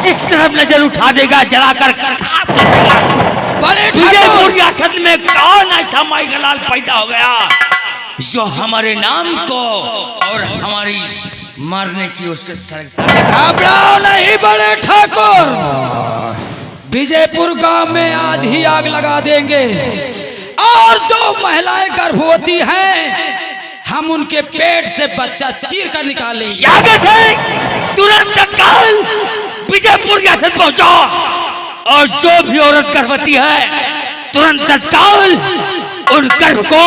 जिस तरफ नजर उठा देगा जलाकर खाक कर देगा। विजयपुर रियासत में कौन ऐसा माइकलाल पैदा हो गया जो हमारे नाम को और हमारी मारने की उसके घबराओ नहीं बड़े ठाकुर, विजयपुर गांव में आज ही आग लगा देंगे और जो महिलाएं गर्भवती हैं हम उनके पेट से बच्चा चीर कर निकालेंगे। तुरंत तत्काल विजयपुर रियासत पहुंचो और जो भी औरत गर्भवती है तुरंत तत्काल उन गर्भ को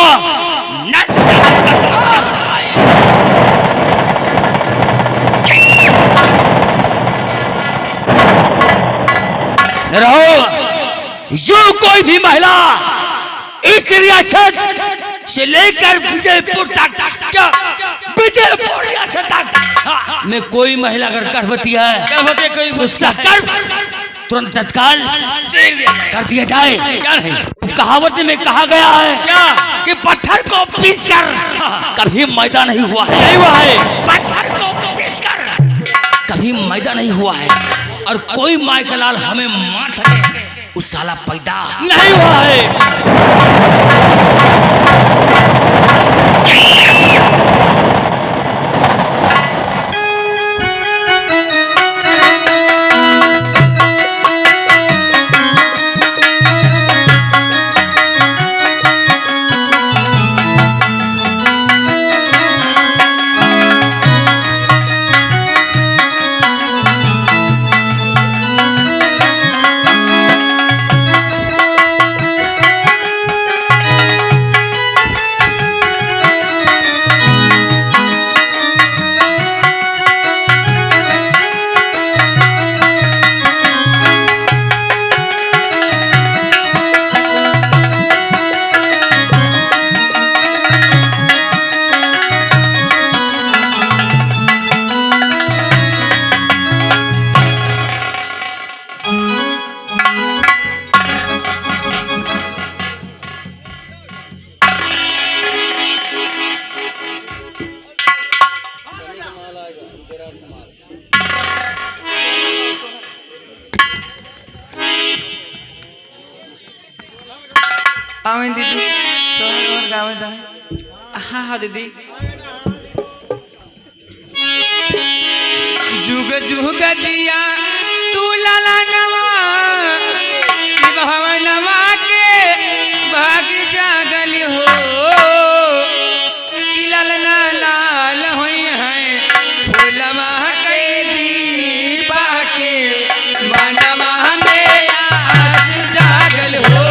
रहो। जो कोई भी महिला इस रियासत से लेकर विजयपुर रियासत तक में कोई महिला अगर गर्भवती है कोई उसका गर्भ तुरंत तत्काल कर दिया जाए। क्या नहीं कहावत में कहा गया है क्या कि पत्थर को पीस कर कभी मैदा नहीं हुआ है, नहीं हुआ है। पत्थर को पीस कर कभी मैदा नहीं हुआ है और कोई माइकलाल हमें मार सके उस साला पैदा नहीं हुआ है। आवें दीदी सोहर और गावे जाए। हाँ हाँ दीदी। जुग जुग जिया तू लाला नवा कि भवनवा के भाग जागल हो कि ललना लाल होई है फूलवा कई दीपा के मनवा में आस जागल हो।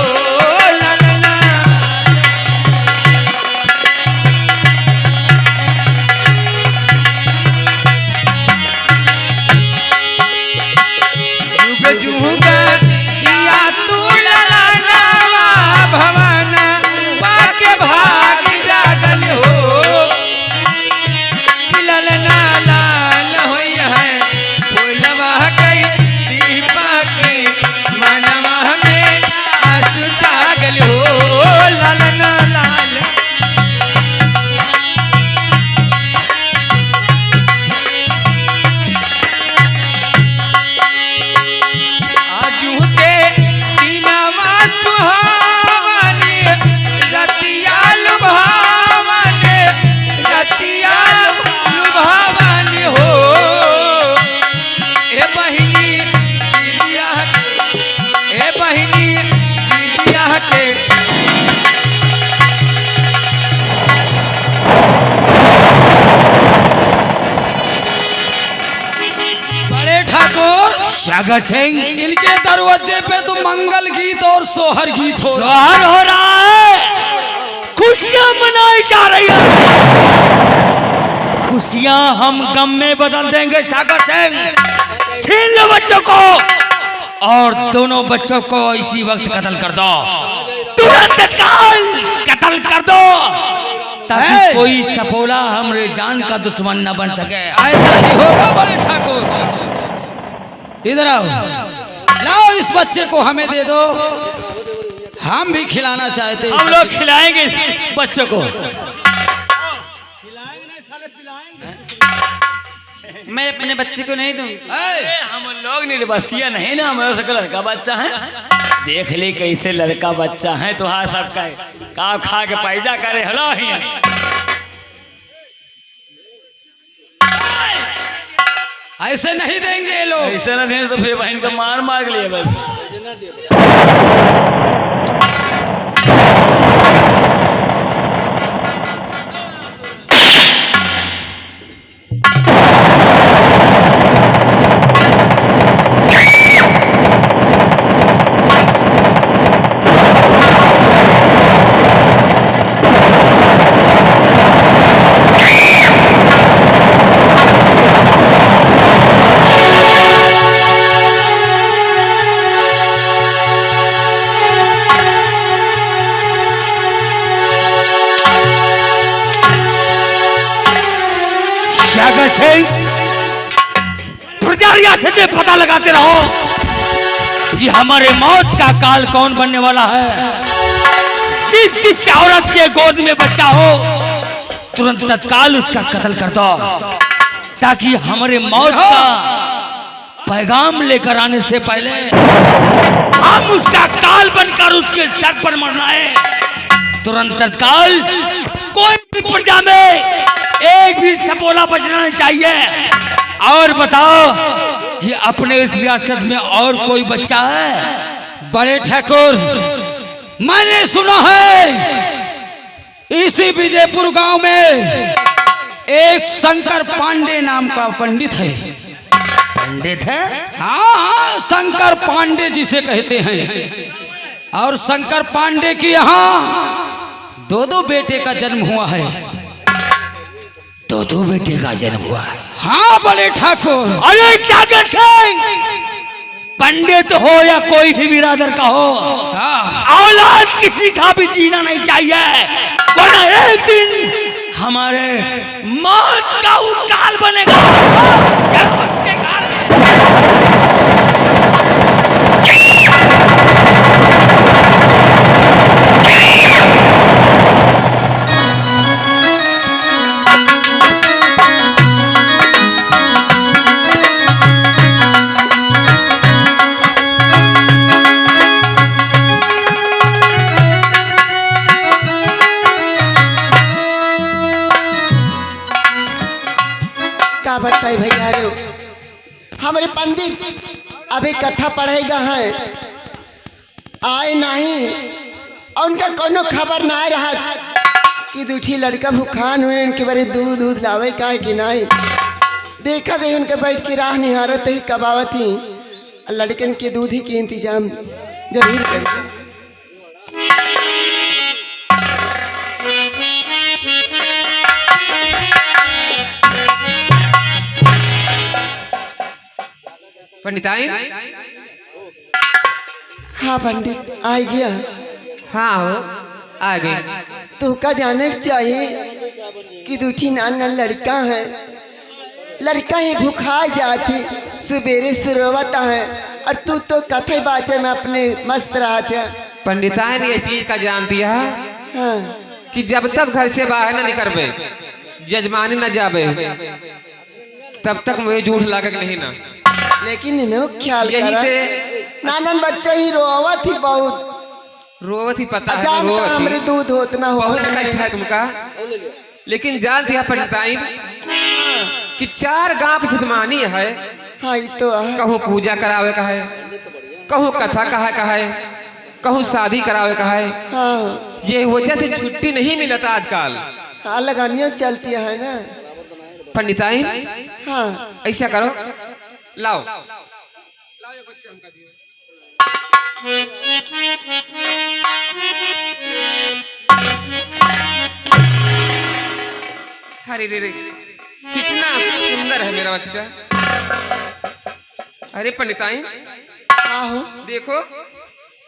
सागर सिंह इनके दरवाजे पे तो मंगल गीत और सोहर गीत हो रहा है, खुशियां मनाई जा रही है। खुशियां हम गम में बदल देंगे सागर सिंह। छीन लो बच्चों को और दोनों बच्चों को इसी वक्त कत्ल कर दो, तुरंत तत्काल कत्ल कर दो ताकि कोई सपोला हमरे जान का दुश्मन न बन सके। ऐसा ही होगा बड़े ठाकुर। इधर आओ, लाओ इस बच्चे को हमें दे दो, हम भी खिलाना चाहते। हम लोग खिलाएंगे बच्चों को। मैं अपने बच्चे को नहीं दूंगी। हम लोग लोग निर्बसिया नहीं ना, हमारे सबका लड़का बच्चा है। देख ले कैसे लड़का बच्चा है, तुहार सबका का खा के पैदा करे हलो ही। ऐसे नहीं देंगे लोग। ऐसे ना दें तो फिर बहन को मार मार के लिए बस। प्रजारिया से पता लगाते रहो कि हमारे मौत का काल कौन बनने वाला है। जिस औरत के गोद में बच्चा हो तुरंत तत्काल उसका कत्ल कर दो, ताकि हमारे मौत का पैगाम लेकर आने से पहले हम उसका काल बनकर उसके सर पर मरना है। तुरंत तत्काल कोई भी प्रजा में एक भी सपोला बचना नहीं चाहिए। और बताओ कि अपने इस रियासत में और कोई बच्चा है? बड़े ठाकुर, मैंने सुना है इसी विजयपुर गांव में एक शंकर पांडे नाम का पंडित है। पंडित है? हाँ, शंकर पांडे जिसे कहते हैं। और शंकर पांडे के यहाँ दो बेटे का जन्म हुआ है। दो बेटे का जन्म हुआ है? हाँ बड़े ठाकुर। अरे सागर सिंह, पंडित हो या कोई भी बिरादर का हो, औलाद किसी का भी जीना नहीं चाहिए, वरना एक दिन हमारे मौत का उकाल बनेगा। बताए भैया रो, हमारे पंडित अभी कथा पढ़ेगा है, आए नहीं और उनका कोनो खबर ना रहा कि दूठी लड़का भूखान हुए, उनके बारे दूध लावे का है कि नहीं। देखा दे उनके बैठ के राह निहारत ही कबावत ही, लड़कन के दूध ही के इंतजाम जरूर करें। पंडिताइन? हाँ पंडित आ गया। हाँ हो आ गई। तो का जाने चाहिए कि दूठी नान लड़का है, लड़का ही भूखा जाती सुबेरे सुरवता है, और तू तो कथे बाचे में अपने मस्त रहा था। पंडिताइन ये चीज का जान दिया हाँ। कि जब तक घर से बाहर न निकलबे, जजमानी न जाबे, तब तक मुझे झूठ लागे नहीं ना। लेकिन इन्हों ख्याल यही करा, से नानन बच्चा ही रोवत ही बहुत, रोवत ही पता है, जानता रोवत हमरे ही दूध होतना हो बहुत कष्ट है तुमका। लेकिन जान दिया पंडिताइन कि 4 गांव की जजमानी है। हाँ ये तो है। कहूँ पूजा करावे का है, कहूँ कथा का है, कहूँ शादी करावे का है। हाँ ये वजह से छुट्टी नहीं मिलता आजकल। हाँ लगानियों चलती है ना पंडिताइन। हाँ ऐसा करो, लाओ अरे रे रे, कितना सुंदर है मेरा बच्चा। अरे पंडिताइन आहो देखो,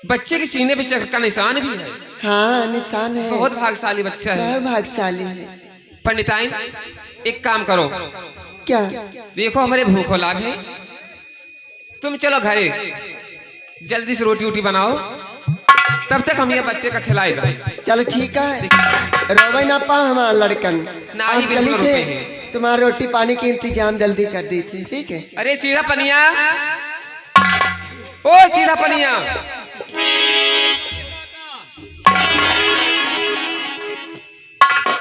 बच्चे के सीने पे चक्र का निशान भी है। हाँ निशान है, बहुत भाग्यशाली बच्चा है। बहुत भाग्यशाली है। पंडिताइन एक काम करो, क्या? देखो हमारे भूखो लाग है, तुम चलो घरे जल्दी से रोटी वोटी बनाओ, तब तक हम ये बच्चे का खिलाए दो। चलो ठीक है, रोवे ना पा हमारा लड़कन ना ही हम चली बिल्कुल थे, रुकेंगे। तुम्हारा रोटी पानी के इंतजाम जल्दी कर दी थी। ठीक है। अरे सीधा पनिया ओ सीधा पनिया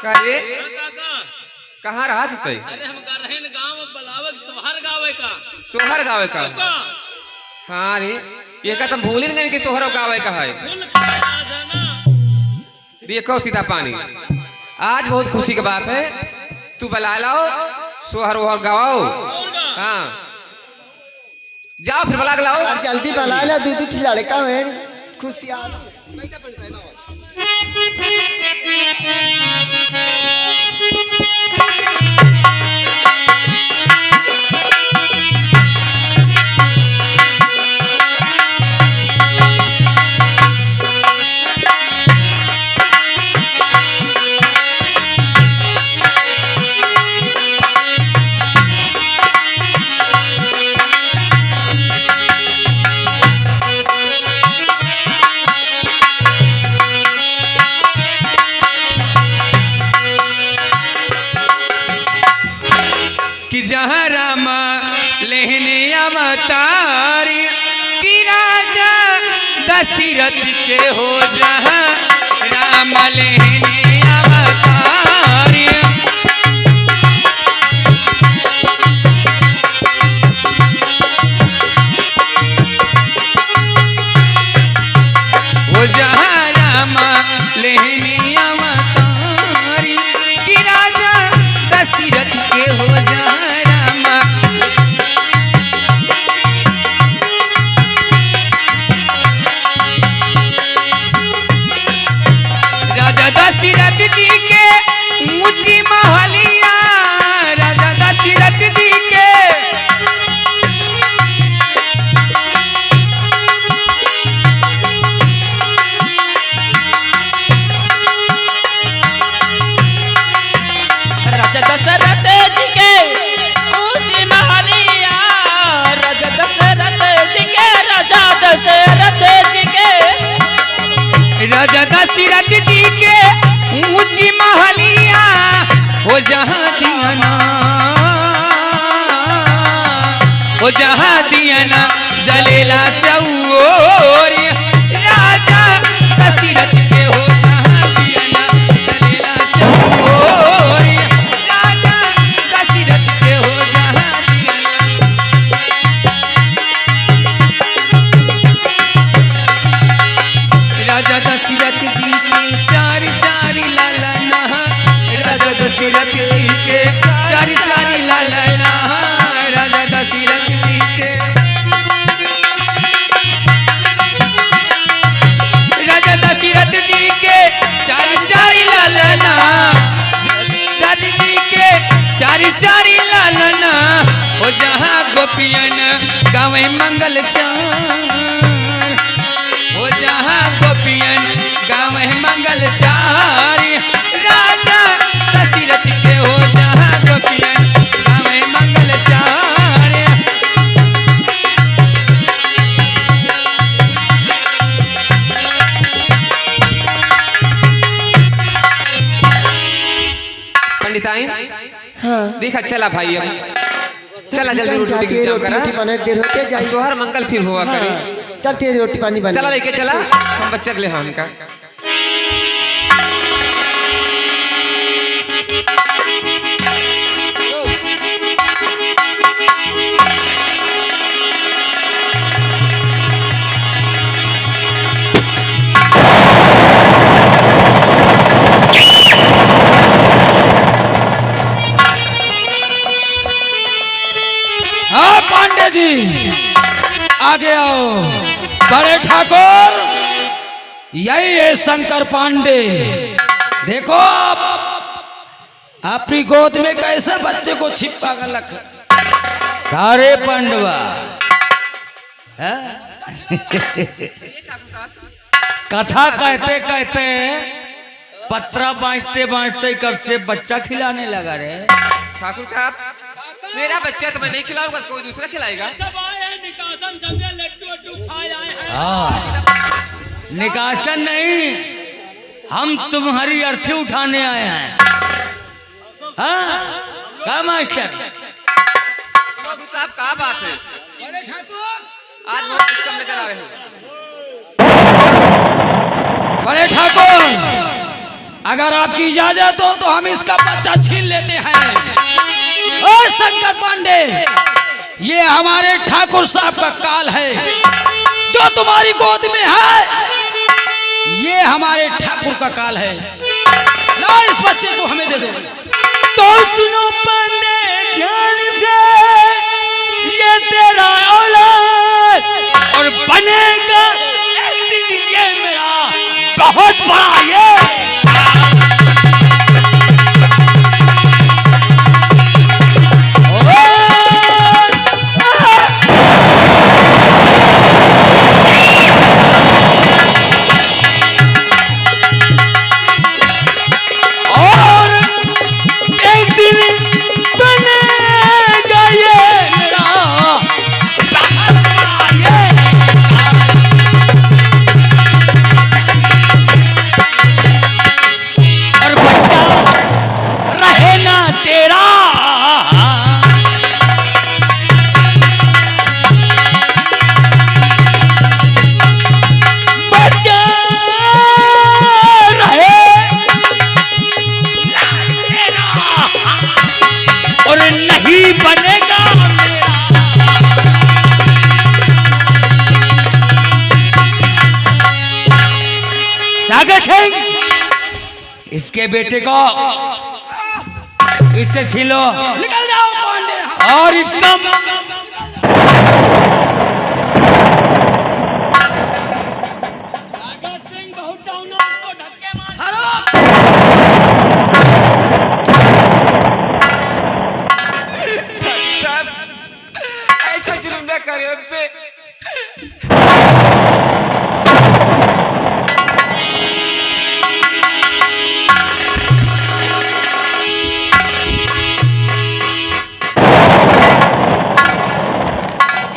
अरे कहाँ रहा तै? अरे हम कर रहे हैं गांव बलावक सोहर गावे का। हाँ रे ये का तुम भूल गए कि सोहर गावे का है। देखो सीधा पानी आज बहुत खुशी की बात है। तू बुला लाओ सोहर वोहर गवाओ। हाँ जाओ फिर बुला के लाओ। और जल्दी बुला ला, दू दू लड़का है खुशियार। कि जहाँ रामा लेहने अवतारी कि राजा दशरथ के हो जहाँ राम लेहने अवतारी। वो जहाँ राम लेहने अवतारी कि राजा दशरथ के हो जहाँ दशरथ जी के ऊंची महलिया। राजा दशरथ जी के राजा दशरथ जी के ऊंची महलिया। राजा दशरथ जी के राजा दशरथ जी के राजा दशरथ जी के ऊंची महलिया हो जहाँ दियाना हो जहाँ दियाना जलेला चौर। राजा दशरथ के हो जहाँ दियाना जलेला चौर। राजा दशरथ के हो जहाँ दियाना। राजा दशरथ जी के चार चार लालना। राजा दशरथ जी के चार चार लालना। राजा दशरथ जी के राजा दशरथ जी के चार चार लालना। राजा जी के चार चार लालना हो जहाँ गोपियन गावे मंगल चार। हो जहाँ गोपियन गावे मंगल चारी। राजा दशरथ के हो जहाँ गोपियन गावे मंगल चारी। पंडिताई हाँ देखा चला भाई अब चला जल्दी रोटी जाती है, रोटी रोटी बना देर होते जाए। सोहर मंगल फिर हुआ हाँ, करी। चल तेरी रोटी पानी बना। चला लेके चला हम बच्चे के लिए हम का। हाँ पांडे जी आगे आओ। बड़े ठाकुर यही है शंकर पांडे। देखो आप अपनी गोद में कैसे बच्चे को छिपा कर रखा। सारे पांडवा कथा कहते कहते पत्रा बांचते बांचते कब से बच्चा खिलाने लगा रे। ठाकुर साहब मेरा बच्चा तो मैं नहीं खिलाऊंगा, कोई दूसरा खिलाएगा। निकासन नहीं, हम तुम्हारी अर्थी उठाने आए हैं। हाँ क्या मास्टर ठाकुर साहब क्या बात है? आज बहुत कम लेकर आ रहे हैं। बड़े ठाकुर, अगर आपकी इजाजत हो तो हम इसका बच्चा छीन लेते हैं। ओ शंकर पांडे, ये हमारे ठाकुर साहब का काल है जो तुम्हारी गोद में है। ये हमारे ठाकुर का काल है। ला इस बच्चे को हमें दे दो। तो सुनो पांडे ध्यान से, ये तेरा औलाद और बनेगा एक दिन ये मेरा बहुत बड़ा ये। इसके बेटे को इससे छीलो, निकल जाओ पांडे। और इसका बहुत डाउन उसको धक्के मार। साहब ऐसा जुल्म न करे उन पे।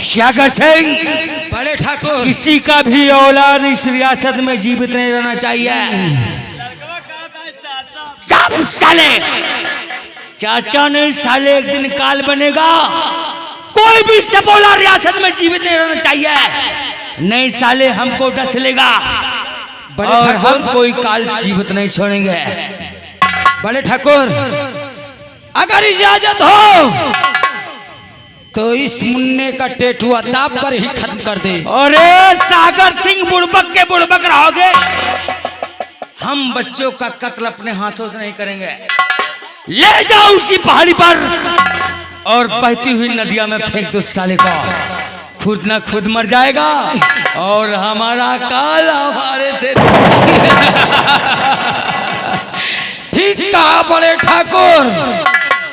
सागर सिंह, बड़े ठाकुर, किसी का भी औलाद इस रियासत में जीवित नहीं रहना चाहिए। सब साले, चाचा ने साले एक दिन काल बनेगा, कोई भी सपोला रियासत में जीवित नहीं रहना चाहिए। नहीं साले हमको डस लेगा और हम कोई काल जीवित नहीं छोड़ेंगे। बड़े ठाकुर, अगर इजाजत हो तो इस मुन्ने का टेटुआ दाब पर ही खत्म कर दे। अरे सागर सिंह, बुड़बक के बुड़बक रहोगे। हम बच्चों का कत्ल अपने हाथों से नहीं करेंगे। ले जाओ उसी पहाड़ी पर और बहती हुई नदिया में फेंक दो साले को। खुद ना खुद मर जाएगा और हमारा काल हमारे से। ठीक कहा बड़े ठाकुर,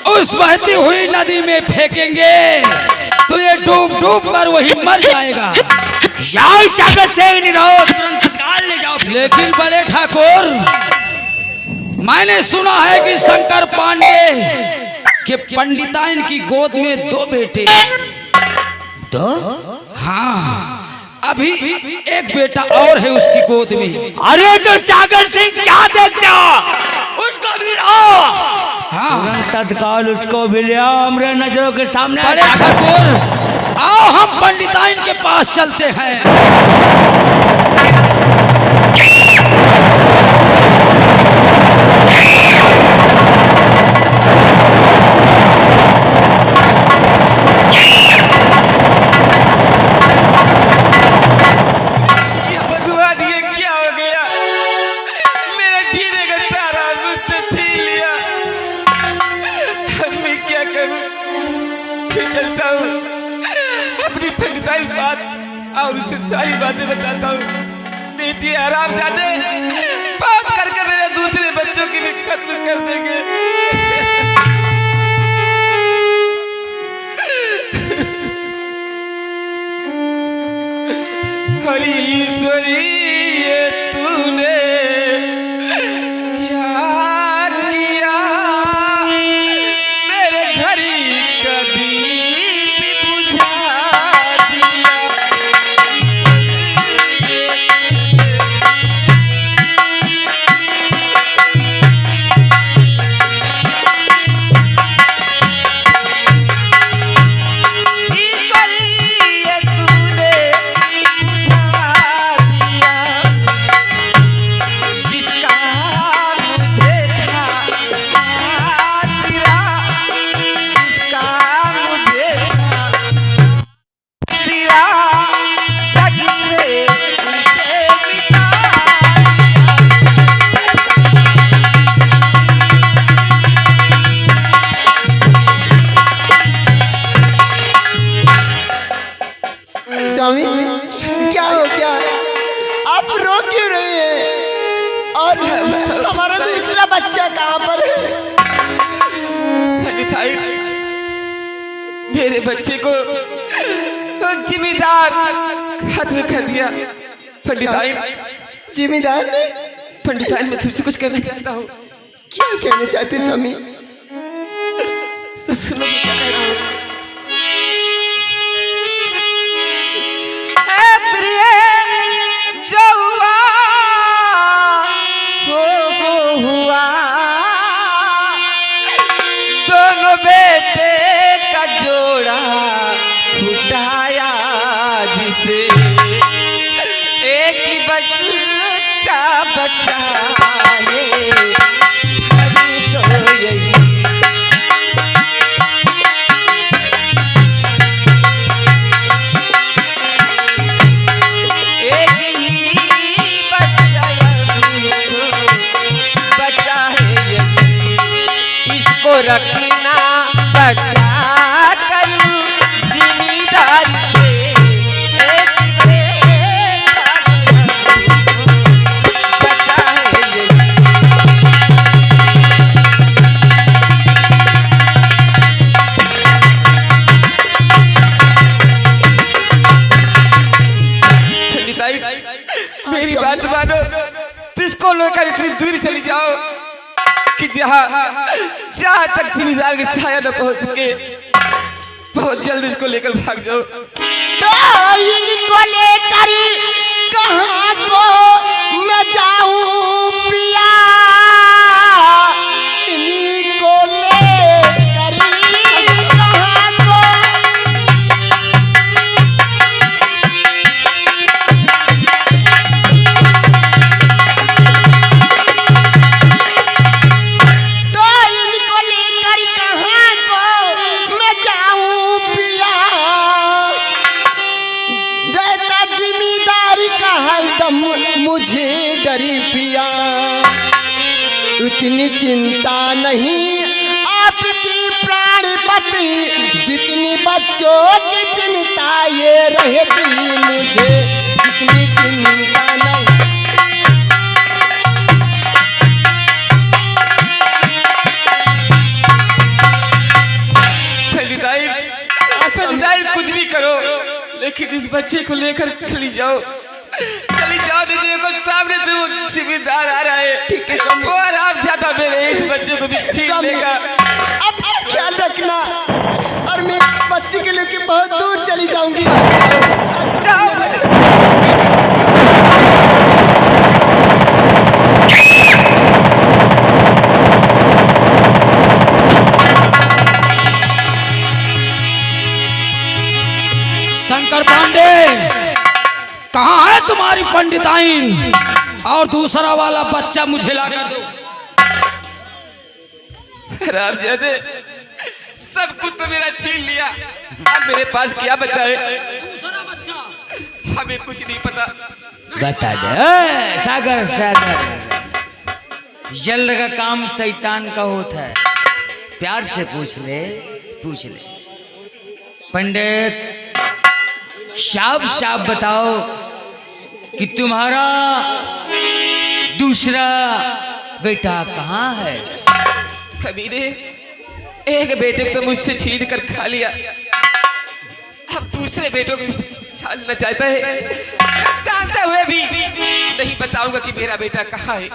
उस बहती हुई नदी में फेंकेंगे तो ये डूब डूब कर वही मर जाएगा। जाओ सागर सिंह, नहीं रहो, तुरंत तत्काल ले जाओ। लेकिन बड़े ठाकुर, मैंने सुना है कि शंकर पांडे के पंडिताइन की गोद में 2 बेटे। तो हाँ, अभी एक बेटा और है उसकी गोद में। अरे तो सागर सिंह क्या देखते हो, उसको भी रहो। हाँ, तत्काल उसको भी ले आओ हमारे नजरों के सामने। बड़े ठाकुर, आओ हम पंडिताइन के पास चलते हैं। ये भगवान, ये क्या हो गया? मेरे जीने का सारा मुझसे छीन लिया। मैं क्या करूं? मैं चलता हूँ, अपनी पंडिताई बात और उससे सारी बातें बताता हूँ। नीति आराम जाते बात करके मेरे दूसरे बच्चों की भी खत्म कर देंगे। हरी ईश्वरी, ये तूने क्या किया? मेरे घर का दीप बुझा दिया। ईश्वरी, ये तूने स्वामी, क्या हो क्या? आप रो क्यों रहे हैं? और हमारा दूसरा बच्चा कहाँ पर है? पंडित भाई, मेरे बच्चे को तो जिम्मेदार खत्म कर दिया। पंडित भाई, जिम्मेदार ने? पंडित भाई, मैं तुमसे कुछ कहना चाहता हूँ। क्या कहना चाहते स्वामी? तो सुनो, मैं क्या कह रहा हूँ। ऐ प्रिय जौआ हुआ, दोनों बेटे का जोड़ा फुटाया जिसे, एक ही बच्चा बचा है, अभी तो यही एक ही बच्चा बचा है यही, इसको रखना बचा कर जिम्मेदारी से, एक बेटा बचा है यही। पंडित भाई, मेरी बात मानो, तो इसको लेकर इतनी दूर चली जाओ कि जहाँ तक जिम्मेदार के साया न पहुंच सके, बहुत जल्द इसको लेकर भाग जाओ। तो इनको लेकर कहाँ को मैं जाऊं पिया? इनको लेकर कहाँ को? तो इनको लेकर कहाँ को मैं जाऊं पिया? रहता जिम्मेदारी का हरदम मुझे डरी पिया। उतनी चिंता नहीं आपकी प्राणपति, जितनी बच्चों की चिंता ये रहती मुझे, जितनी चिंता नहीं। पंडित भाई, कुछ भी करो, लेकिन इस बच्चे को लेकर चली जाओ, नहीं तो देखो सामने से वो जिम्मेदार आ रहा है। ठीक है स्वामी। वो आराम जाता मेरे इस बच्चे को भी छीन स्वामी, लेगा। अब ख्याल रखना, और मैं इस बच्चे के लेके बहुत दूर चली जाऊंगी। जाओ। शंकर पांडे, कहाँ है तुम्हारी पंडिताइन? और दूसरा वाला बच्चा मुझे ला कर दो। रामजादे, सब कुछ तो मेरा छीन लिया, अब मेरे पास क्या बचा है? दूसरा बच्चा हमें कुछ नहीं पता। बता दे सागर, जल्द का काम शैतान का होता है, प्यार से पूछ ले। पंडित, साफ बताओ कि तुम्हारा दूसरा बेटा कहाँ है? कबीरे, एक बेटे को तो मुझसे छीन कर खा लिया, अब दूसरे बेटों को छानना चाहता है। जानते हुए भी नहीं बताऊंगा कि मेरा बेटा कहाँ है।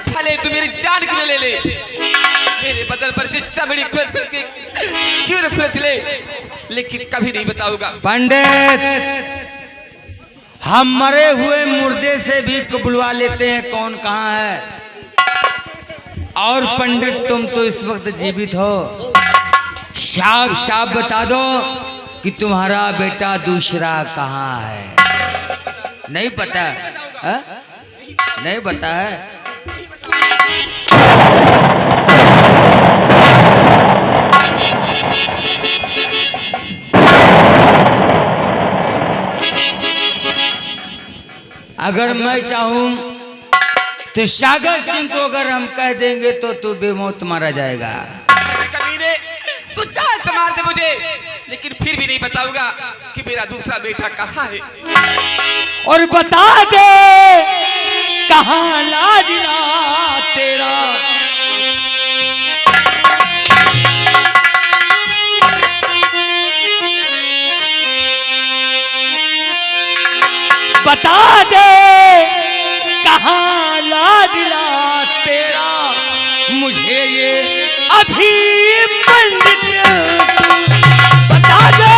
भले तू मेरी जान क्यों ले ले, मेरे बदन पर से चमड़ी खुरच करके क्यों न खुरच ले, लेकिन कभी नहीं बताऊंगा। पंडित, हम मरे हुए मुर्दे से भी बुलवा लेते हैं कौन कहाँ है। और पंडित, तुम तो इस वक्त जीवित हो, साफ बता दो कि तुम्हारा बेटा दूसरा कहाँ है। नहीं पता है? नहीं पता है? अगर मैं चाहूं तो सागर सिंह को अगर हम कह देंगे तो तू बेमौत मारा जाएगा। कमीने, तू चाहे मार दे मुझे, लेकिन फिर भी नहीं बताऊंगा कि मेरा दूसरा बेटा कहाँ है? और बता दे कहाँ लाडला तेरा। बता दे कहाँ लाडला तेरा, मुझे ये अभी पंडित बता दे।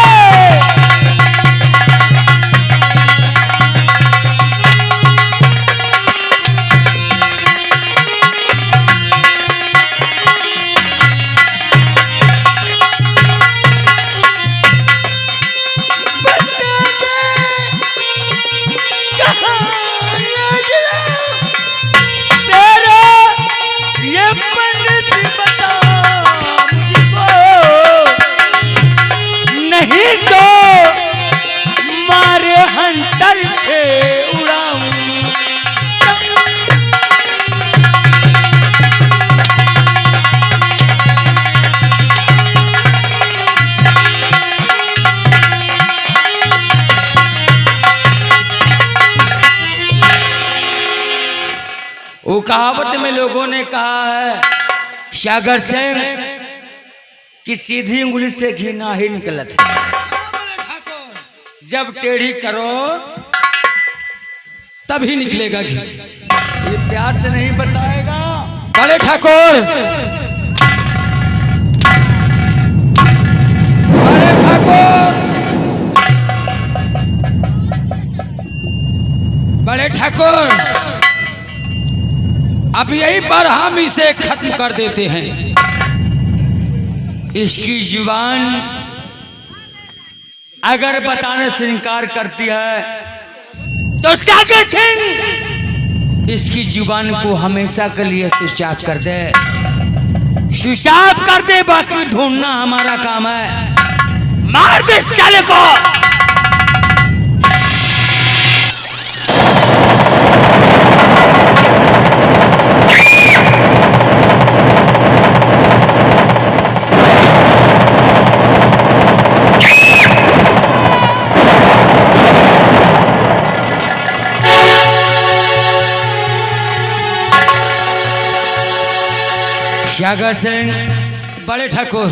वो कहावत में लोगों ने कहा है सागर सिंह कि सीधी उंगली से घी ना ही निकलत है, जब टेढ़ी करो तभी निकलेगा घी। ये प्यार से नहीं बताएगा। बड़े ठाकुर, बड़े ठाकुर, बड़े ठाकुर, अब यही पर हम इसे खत्म कर देते हैं। इसकी जुबान अगर बताने से इनकार करती है तो सागर सिंह इसकी जुबान को हमेशा के लिए स्विच ऑफ कर दे, स्विच ऑफ कर दे। बाकी ढूंढना हमारा काम है। मार दे साले को। सागर सिंह, बड़े ठाकुर,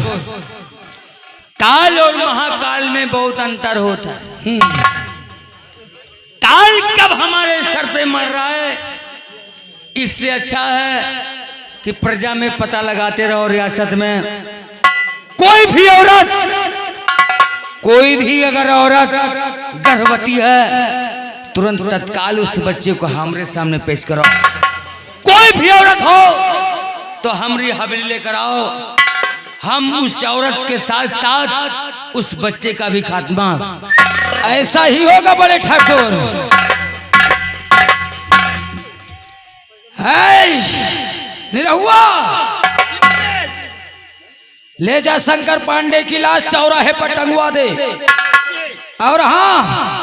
काल और महाकाल में बहुत अंतर होता है। काल कब हमारे सर पे मर रहा है, इससे अच्छा है कि प्रजा में पता लगाते रहो। रियासत में कोई भी औरत, कोई भी अगर औरत गर्भवती है तुरंत तत्काल उस बच्चे को हमारे सामने पेश करो। कोई भी औरत हो तो हमारी हवेली लेकर आओ, हम उस औरत के साथ साथ उस बच्चे का भी खात्मा। ऐसा ही होगा बड़े ठाकुर। है निरहुआ, ले जा शंकर पांडे की लाश चौराहे पर टंगवा दे। और हाँ,